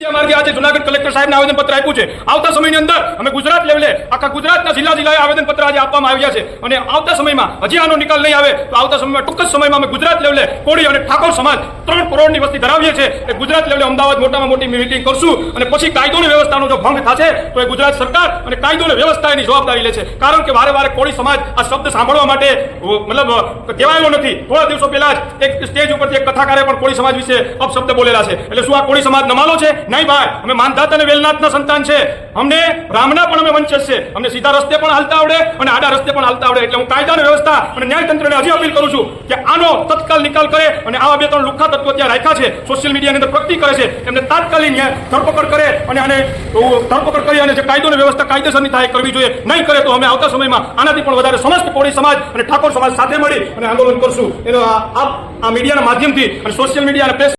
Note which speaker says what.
Speaker 1: માર્ગે આજે જુનાગઢ કલેક્ટર સાહેબને આવેદનપત્ર આપ્યું છે। આવતા સમયની અંદર અમે ગુજરાત લેવલે આખા ગુજરાતના જિલ્લાએ આવેદનપત્ર આજે આપવામાં આવ્યા છે અને આવતા સમયમાં હજી આનો નિકાલ નહીં આવે તો આવતા સમયમાં ટૂંક જ સમયમાં અમે ગુજરાત લેવલે કોળી અને ઠાકોર સમાજ 3 કરોડની વસ્તી ધરાવીએ છીએ એ ગુજરાત લેવલે અમદાવાદ મોટામાં મોટી મીટિંગ કરશું અને પછી કાયદો અને વ્યવસ્થાનો જો ભંગ થશે તો એ ગુજરાત સરકાર અને કાયદો અને વ્યવસ્થા એની જવાબદારી લે છે। કારણ કે વારે વારે કોળી સમાજ આ શબ્દ સાંભળવા માટે મતલબ કહેવાયો નથી। થોડા દિવસો પહેલા જ એક સ્ટેજ ઉપરથી એક કથાકારે પણ કોળી સમાજ વિશે અપશબ્દ બોલેલા છે। એટલે શું આ કોળી સમાજ નમાલો છે? નહીં ભાઈ, અમે માનધાત અને વેલનાથના સંતાન છે। અમને રામના પણ અમે વંશજ છે। અમને સીધા રસ્તે પણ હાલતા આવડે અને આડા રસ્તે પણ હાલતા આવડે। એટલે હું કાયદા અને વ્યવસ્થા અને ન્યાયતંત્રને હજી અપીલ કરું છું કે આનો તત્કાલ નિકાલ કરે અને આવા 2-3 લુખ્ખા તત્વો ત્યાં રાખ્યા છે, સોશિયલ મીડિયાની અંદર પ્રગતિ કરે છે, એમને તાત્કાલિક ધરપકડ કરે અને આને ધરપકડ કરી અને જે કાયદો અને વ્યવસ્થા કાયદેસરની થાય કરવી જોઈએ। નહીં કરે તો અમે આવતા સમયમાં આનાથી પણ વધારે સમસ્ત કોળી સમાજ અને ઠાકોર સમાજ સાથે મળી અને આંદોલન કરશું। એનો આ મીડિયાના માધ્યમથી અને સોશિયલ મીડિયા અને પ્રેસ